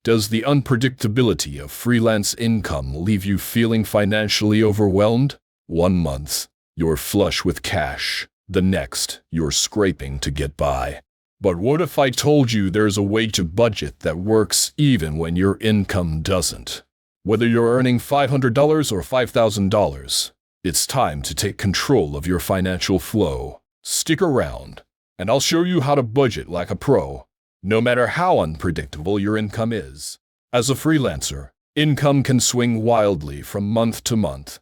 Does the unpredictability of freelance income leave you feeling financially overwhelmed? 1 month, you're flush with cash. The next, you're scraping to get by. But what if I told you there's a way to budget that works even when your income doesn't? Whether you're earning $500 or $5,000, it's time to take control of your financial flow. Stick around, and I'll show you how to budget like a pro, no matter how unpredictable your income is. As a freelancer, income can swing wildly from month to month.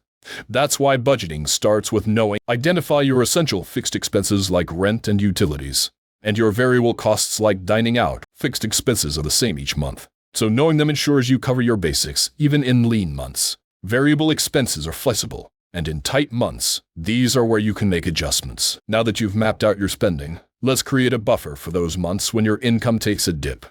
That's why budgeting starts with knowing. Identify your essential fixed expenses like rent and utilities, and your variable costs like dining out. Fixed expenses are the same each month, so knowing them ensures you cover your basics even in lean months. Variable expenses are flexible, and in tight months, these are where you can make adjustments. Now that you've mapped out your spending, let's create a buffer for those months when your income takes a dip.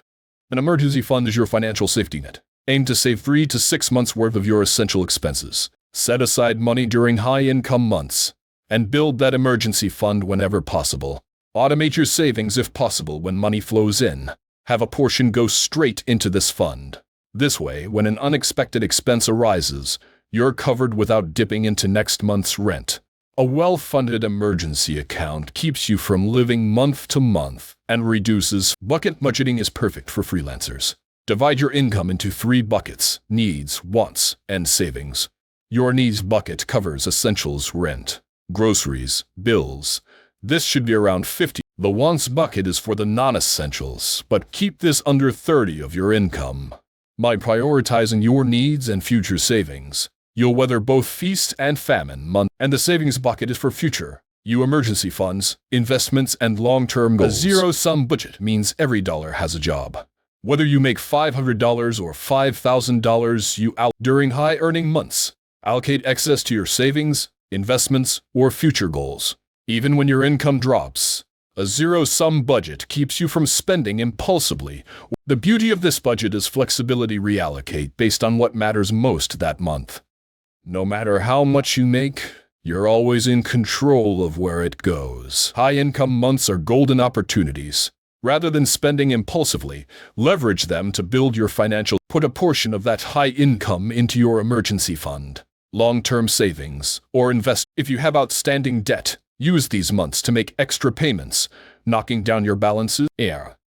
An emergency fund is your financial safety net. Aim to save 3 to 6 months' worth of your essential expenses. Set aside money during high-income months, and build that emergency fund whenever possible. Automate your savings if possible when money flows in. Have a portion go straight into this fund. This way, when an unexpected expense arises, you're covered without dipping into next month's rent. A well-funded emergency account keeps you from living month to month and reduces. Bucket budgeting is perfect for freelancers. Divide your income into 3 buckets: needs, wants, and savings. Your needs bucket covers essentials, rent, groceries, bills. This should be around 50. The wants bucket is for the non-essentials, but keep this under 30 of your income. By prioritizing your needs and future savings, you'll weather both feast and famine month. And the savings bucket is for future, you emergency funds, investments, and long-term goals. A zero-sum budget means every dollar has a job. Whether you make $500 or $5,000, you during high-earning months. Allocate excess to your savings, investments, or future goals. Even when your income drops, a zero-sum budget keeps you from spending impulsively. The beauty of this budget is flexibility. Reallocate based on what matters most that month. No matter how much you make, you're always in control of where it goes. High-income months are golden opportunities. Rather than spending impulsively, leverage them to build your financial. Put a portion of that high income into your emergency fund, long-term savings, or invest. If you have outstanding debt, use these months to make extra payments, knocking down your balances.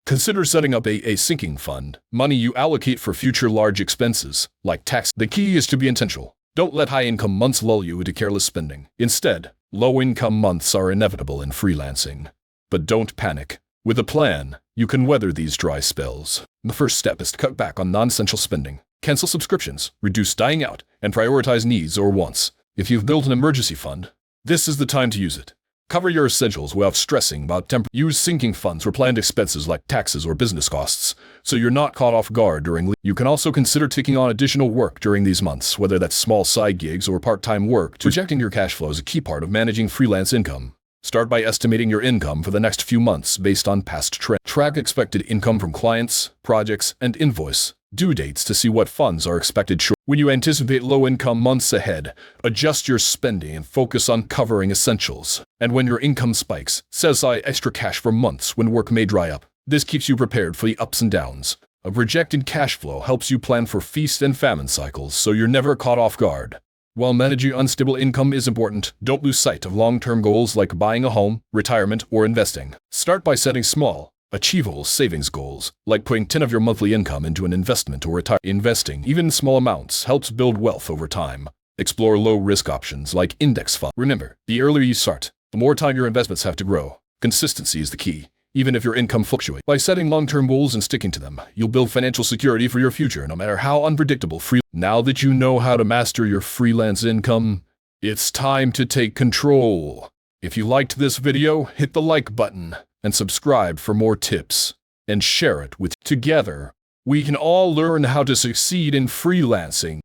Consider setting up a sinking fund, money you allocate for future large expenses, like tax. The key is to be intentional. Don't let high-income months lull you into careless spending. Instead, low-income months are inevitable in freelancing. But don't panic. With a plan, you can weather these dry spells. The first step is to cut back on non-essential spending. Cancel subscriptions, reduce dining out, and prioritize needs or wants. If you've built an emergency fund, this is the time to use it. Cover your essentials without stressing about Use sinking funds for planned expenses like taxes or business costs, so you're not caught off guard during. You can also consider taking on additional work during these months, whether that's small side gigs or part-time work. Projecting your cash flow is a key part of managing freelance income. Start by estimating your income for the next few months based on past trends. Track expected income from clients, projects, and invoice due dates to see what funds are expected. When you anticipate low-income months ahead, adjust your spending and focus on covering essentials. And when your income spikes, set aside extra cash for months when work may dry up. This keeps you prepared for the ups and downs. A projected cash flow helps you plan for feast and famine cycles so you're never caught off guard. While managing unstable income is important, don't lose sight of long-term goals like buying a home, retirement, or investing. Start by setting small, achievable savings goals, like putting 10% of your monthly income into an investment or investing. Even small amounts helps build wealth over time. Explore low-risk options like index funds. Remember, the earlier you start, the more time your investments have to grow. Consistency is the key, even if your income fluctuates. By setting long-term goals and sticking to them, you'll build financial security for your future, no matter how unpredictable. Now that you know how to master your freelance income, it's time to take control. If you liked this video, hit the like button and subscribe for more tips, and share it with. Together, we can all learn how to succeed in freelancing.